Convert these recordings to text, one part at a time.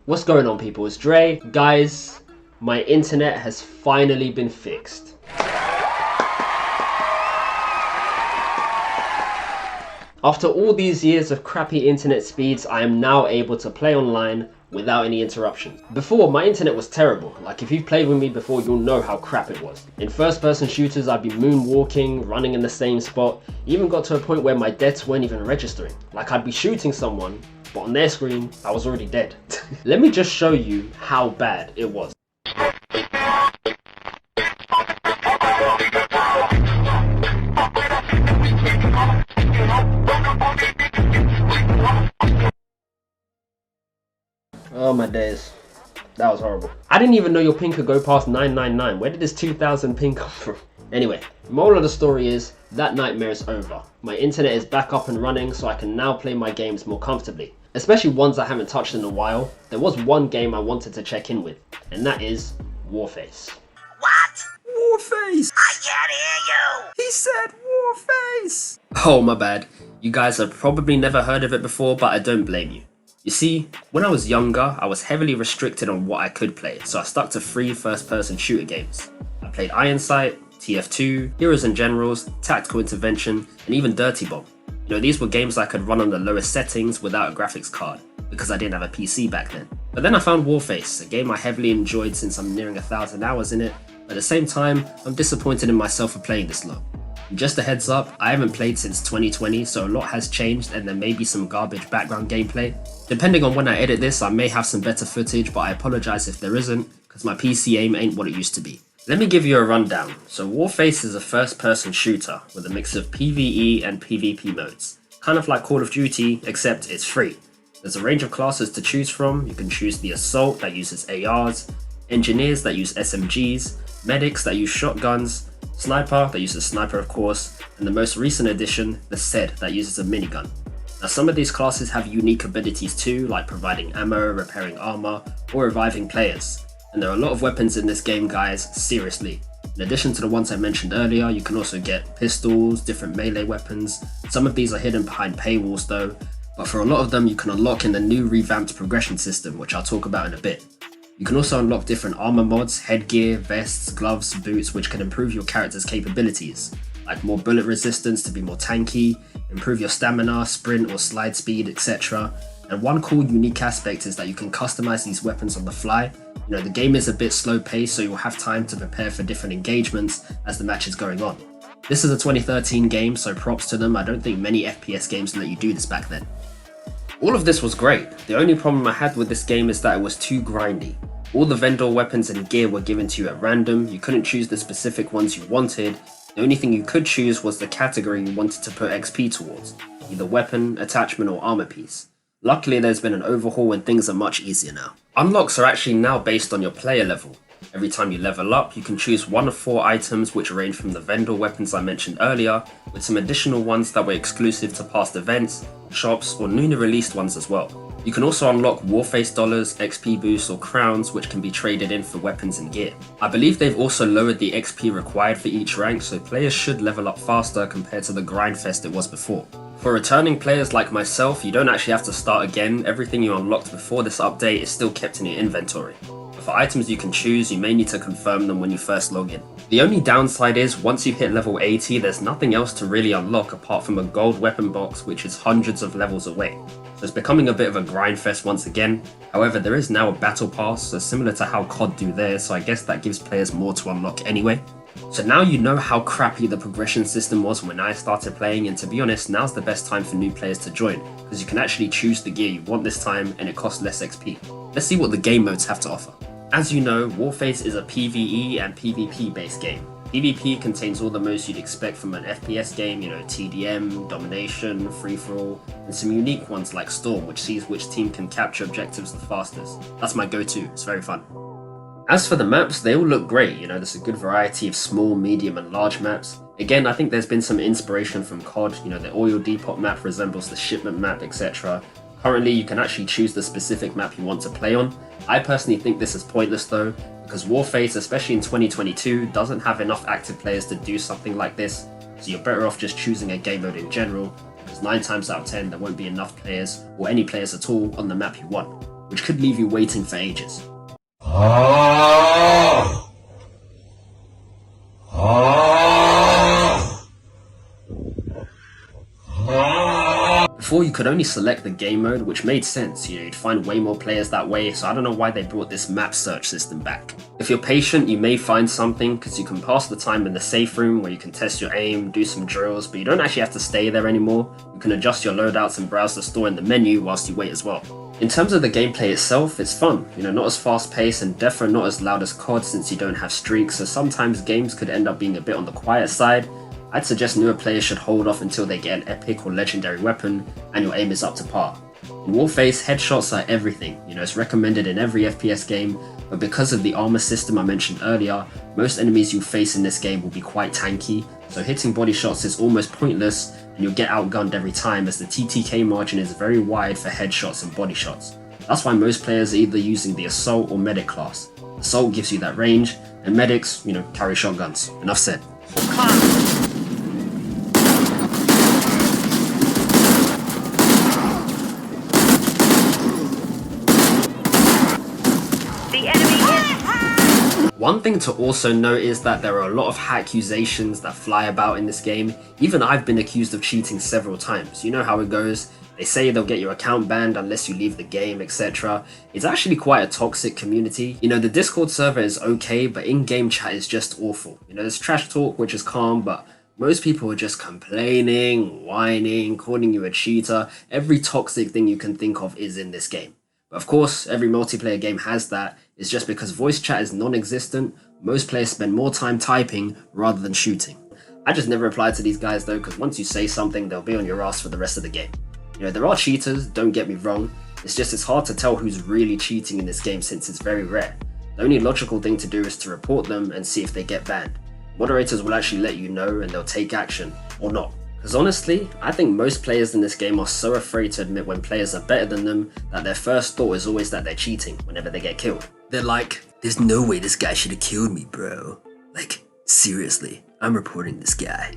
What's going on, people? It's Dre. Guys, my internet has finally been fixed. After all these years of crappy internet speeds, I am now able to play online without any interruptions. Before, my internet was terrible. Like, if you've played with me before, you'll know how crap it was. In first-person shooters, I'd be moonwalking, running in the same spot. Even got to a point where my deaths weren't even registering. Like, I'd be shooting someone, but on their screen, I was already dead. Let me just show you how bad it was. Oh my days, that was horrible. I didn't even know your ping could go past 999. Where did this 2000 ping come from? Anyway, moral of the story is, that nightmare is over. My internet is back up and running, so I can now play my games more comfortably. Especially ones I haven't touched in a while. There was one game I wanted to check in with, and that is Warface. What? Warface! I can't hear you! He said Warface! Oh, my bad. You guys have probably never heard of it before, but I don't blame you. You see, when I was younger, I was heavily restricted on what I could play, so I stuck to 3 first-person shooter games. I played Iron Sight, TF2, Heroes and Generals, Tactical Intervention, and even Dirty Bomb. You know, these were games I could run on the lowest settings without a graphics card, because I didn't have a PC back then. But then I found Warface, a game I heavily enjoyed since I'm nearing 1,000 hours in it, but at the same time, I'm disappointed in myself for playing this low. And just a heads up, I haven't played since 2020, so a lot has changed and there may be some garbage background gameplay. Depending on when I edit this, I may have some better footage, but I apologise if there isn't, because my PC aim ain't what it used to be. Let me give you a rundown. So Warface is a first-person shooter with a mix of PvE and PvP modes. Kind of like Call of Duty, except it's free. There's a range of classes to choose from. You can choose the Assault that uses ARs, Engineers that use SMGs, Medics that use shotguns, Sniper that uses Sniper of course, and the most recent addition, the SED that uses a minigun. Now some of these classes have unique abilities too, like providing ammo, repairing armor, or reviving players. And there are a lot of weapons in this game, guys, seriously. In addition to the ones I mentioned earlier, you can also get pistols, different melee weapons. Some of these are hidden behind paywalls though, but for a lot of them you can unlock in the new revamped progression system, which I'll talk about in a bit. You can also unlock different armor mods, headgear, vests, gloves, boots, which can improve your character's capabilities, like more bullet resistance to be more tanky, improve your stamina, sprint or slide speed, etc. And one cool unique aspect is that you can customize these weapons on the fly. You know, the game is a bit slow paced, so you'll have time to prepare for different engagements as the match is going on. This is a 2013 game, so props to them. I don't think many FPS games let you do this back then. All of this was great. The only problem I had with this game is that it was too grindy. All the vendor weapons and gear were given to you at random. You couldn't choose the specific ones you wanted. The only thing you could choose was the category you wanted to put XP towards, either weapon, attachment or armor piece. Luckily there's been an overhaul and things are much easier now. Unlocks are actually now based on your player level. Every time you level up, you can choose 1 of 4 items which range from the vendor weapons I mentioned earlier, with some additional ones that were exclusive to past events, shops or newly released ones as well. You can also unlock Warface dollars, XP boosts or crowns which can be traded in for weapons and gear. I believe they've also lowered the XP required for each rank, so players should level up faster compared to the grindfest it was before. For returning players like myself, you don't actually have to start again. Everything you unlocked before this update is still kept in your inventory. But for items you can choose, you may need to confirm them when you first log in. The only downside is, once you hit level 80, there's nothing else to really unlock apart from a gold weapon box which is hundreds of levels away. So it's becoming a bit of a grind fest once again. However, there is now a battle pass, so similar to how COD do theirs, so I guess that gives players more to unlock anyway. So now you know how crappy the progression system was when I started playing, and to be honest, now's the best time for new players to join, because you can actually choose the gear you want this time and it costs less XP. Let's see what the game modes have to offer. As you know, Warface is a PvE and PvP based game. PvP contains all the modes you'd expect from an FPS game, you know, TDM, Domination, Free-for-all, and some unique ones like Storm, which sees which team can capture objectives the fastest. That's my go-to, it's very fun. As for the maps, they all look great, you know, there's a good variety of small, medium and large maps. Again, I think there's been some inspiration from COD, you know, the oil depot map resembles the shipment map, etc. Currently, you can actually choose the specific map you want to play on. I personally think this is pointless though, because Warface, especially in 2022, doesn't have enough active players to do something like this, so you're better off just choosing a game mode in general, because 9 times out of 10 there won't be enough players, or any players at all, on the map you want. which could leave you waiting for ages. Before, you could only select the game mode, which made sense, you'd find way more players that way, so I don't know why they brought this map search system back. If you're patient, you may find something, because you can pass the time in the safe room where you can test your aim, do some drills, but you don't actually have to stay there anymore. You can adjust your loadouts and browse the store in the menu whilst you wait as well. In terms of the gameplay itself, it's fun, not as fast paced and definitely not as loud as COD since you don't have streaks, so sometimes games could end up being a bit on the quiet side. I'd suggest newer players should hold off until they get an epic or legendary weapon and your aim is up to par. In Warface, headshots are everything, it's recommended in every FPS game, but because of the armor system I mentioned earlier, most enemies you face in this game will be quite tanky, so hitting body shots is almost pointless and you'll get outgunned every time as the TTK margin is very wide for headshots and body shots. That's why most players are either using the Assault or Medic class. Assault gives you that range, and Medics, carry shotguns. Enough said. One thing to also note is that there are a lot of accusations that fly about in this game. Even I've been accused of cheating several times. You know how it goes. They say they'll get your account banned unless you leave the game, etc. It's actually quite a toxic community. The Discord server is okay, but in-game chat is just awful. There's trash talk, which is calm, but most people are just complaining, whining, calling you a cheater. Every toxic thing you can think of is in this game. But of course, every multiplayer game has that. It's just because voice chat is non-existent, most players spend more time typing rather than shooting. I just never replied to these guys though, because once you say something, they'll be on your ass for the rest of the game. There are cheaters, don't get me wrong, it's hard to tell who's really cheating in this game since it's very rare. The only logical thing to do is to report them and see if they get banned. Moderators will actually let you know and they'll take action, or not. Because honestly, I think most players in this game are so afraid to admit when players are better than them that their first thought is always that they're cheating whenever they get killed. They're like, there's no way this guy should have killed me, bro. Like, seriously, I'm reporting this guy.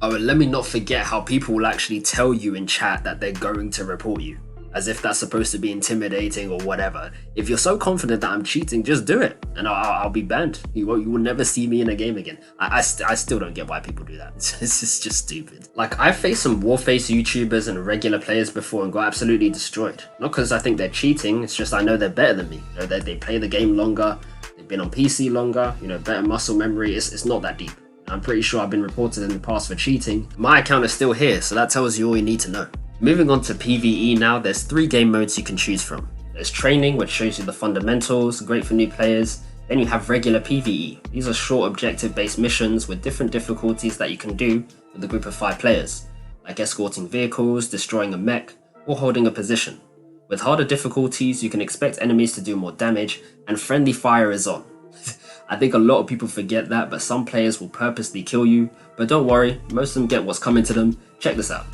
Oh, and let me not forget how people will actually tell you in chat that they're going to report you. As if that's supposed to be intimidating or whatever. If you're so confident that I'm cheating, just do it, and I'll be banned. You will never see me in a game again. I still don't get why people do that. It's just stupid. Like, I've faced some Warface YouTubers and regular players before and got absolutely destroyed. Not because I think they're cheating, it's just I know they're better than me. They play the game longer, they've been on PC longer, better muscle memory. It's not that deep. I'm pretty sure I've been reported in the past for cheating. My account is still here, so that tells you all you need to know. Moving on to PvE now, there's 3 game modes you can choose from. There's Training, which shows you the fundamentals, great for new players. Then you have regular PvE. These are short objective-based missions with different difficulties that you can do with a group of 5 players, like escorting vehicles, destroying a mech, or holding a position. With harder difficulties, you can expect enemies to do more damage, and friendly fire is on. I think a lot of people forget that, but some players will purposely kill you, but don't worry, most of them get what's coming to them. Check this out.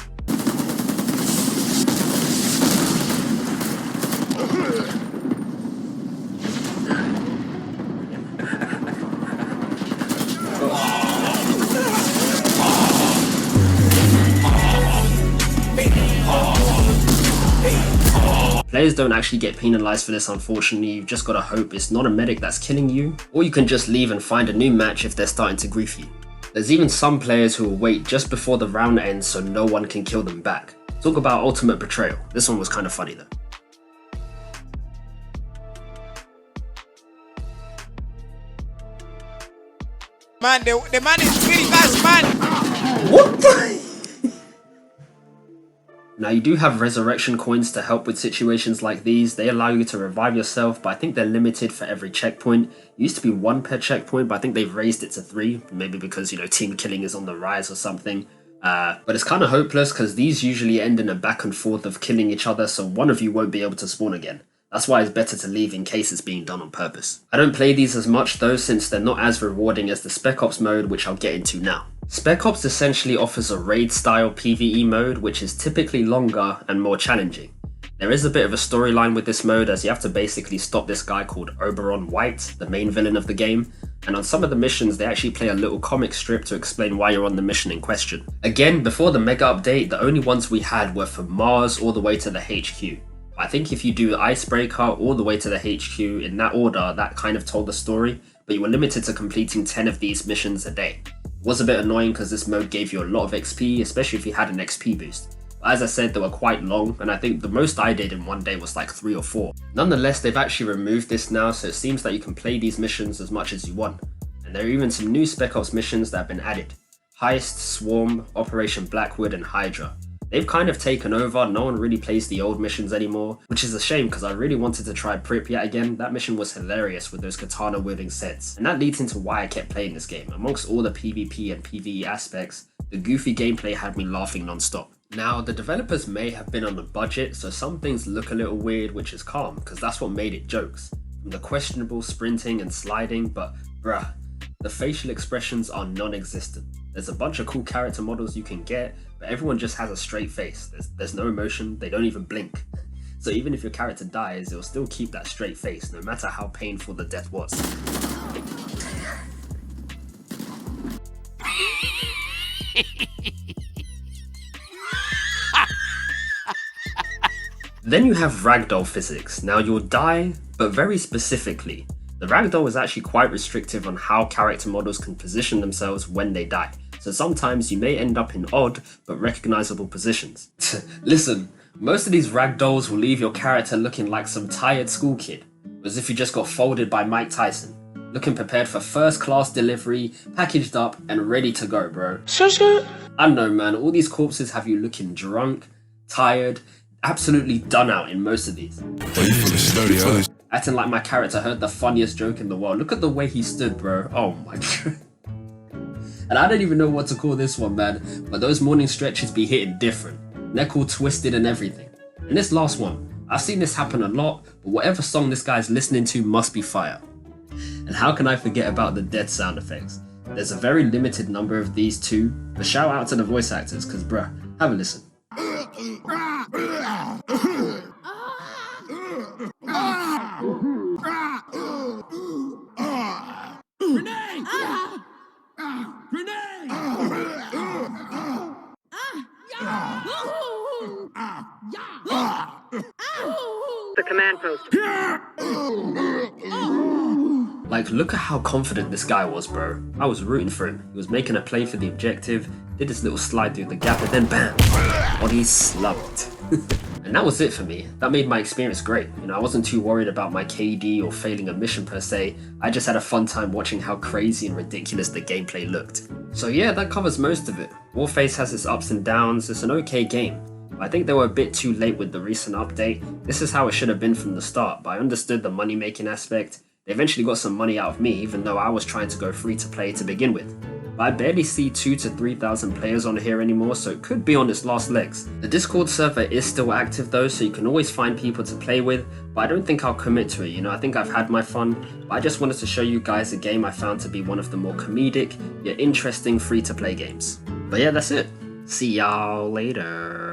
Players don't actually get penalized for this, unfortunately. You've just gotta hope it's not a medic that's killing you, or you can just leave and find a new match if they're starting to grief you. There's even some players who will wait just before the round ends so no one can kill them back. Talk about ultimate betrayal. This one was kind of funny though. Man, the man is really fast, man! What the? Now, you do have resurrection coins to help with situations like these. They allow you to revive yourself, but I think they're limited for every checkpoint. It used to be 1 per checkpoint, but I think they've raised it to 3, maybe because, team killing is on the rise or something. But it's kind of hopeless because these usually end in a back and forth of killing each other, so one of you won't be able to spawn again. That's why it's better to leave in case it's being done on purpose. I don't play these as much though, since they're not as rewarding as the Spec Ops mode, which I'll get into now. Spec Ops essentially offers a raid-style PvE mode, which is typically longer and more challenging. There is a bit of a storyline with this mode, as you have to basically stop this guy called Oberon White, the main villain of the game, and on some of the missions they actually play a little comic strip to explain why you're on the mission in question. Again, before the mega update, the only ones we had were from Mars all the way to the HQ. I think if you do Icebreaker all the way to the HQ in that order, that kind of told the story, but you were limited to completing 10 of these missions a day. It was a bit annoying because this mode gave you a lot of XP, especially if you had an XP boost. But as I said, they were quite long, and I think the most I did in one day was like 3 or 4. Nonetheless, they've actually removed this now, so it seems that you can play these missions as much as you want. And there are even some new Spec Ops missions that have been added. Heist, Swarm, Operation Blackwood, and Hydra. They've kind of taken over, no one really plays the old missions anymore, which is a shame because I really wanted to try Pripyat again. That mission was hilarious with those katana wielding sets. And that leads into why I kept playing this game. Amongst all the PvP and PvE aspects, the goofy gameplay had me laughing non-stop. Now, the developers may have been on a budget, so some things look a little weird, which is calm, because that's what made it jokes. From the questionable sprinting and sliding, but bruh, the facial expressions are non-existent. There's a bunch of cool character models you can get, but everyone just has a straight face. There's no emotion, they don't even blink. So even if your character dies, it'll still keep that straight face, no matter how painful the death was. Then you have Ragdoll Physics. Now you'll die, but very specifically. The Ragdoll is actually quite restrictive on how character models can position themselves when they die. So sometimes you may end up in odd but recognizable positions. Listen, most of these Ragdolls will leave your character looking like some tired school kid, as if you just got folded by Mike Tyson, looking prepared for first class delivery, packaged up and ready to go, bro. I don't know, man, all these corpses have you looking drunk, tired, absolutely done out in most of these. Acting like my character heard the funniest joke in the world. Look at the way he stood, bro. Oh my god. And I don't even know what to call this one, man, but those morning stretches be hitting different. Neck all twisted and everything. And this last one, I've seen this happen a lot, but whatever song this guy's listening to must be fire. And how can I forget about the death sound effects? There's a very limited number of these too, but shout out to the voice actors, cause bruh, have a listen. The command post. Like, look at how confident this guy was, bro. I was rooting for him. He was making a play for the objective, did this little slide through the gap, and then bam! Body slumped. And that was it for me. That made my experience great. You know, I wasn't too worried about my KD or failing a mission per se. I just had a fun time watching how crazy and ridiculous the gameplay looked. So yeah, that covers most of it. Warface has its ups and downs. It's an okay game. I think they were a bit too late with the recent update. This is how it should have been from the start, but I understood the money making aspect. They eventually got some money out of me, even though I was trying to go free to play to begin with. But I barely see 2,000 to 3,000 players on here anymore, so it could be on its last legs. The Discord server is still active though, so you can always find people to play with, but I don't think I'll commit to it, you know, I think I've had my fun, but I just wanted to show you guys a game I found to be one of the more comedic, yet interesting free to play games. But yeah, that's it. See y'all later.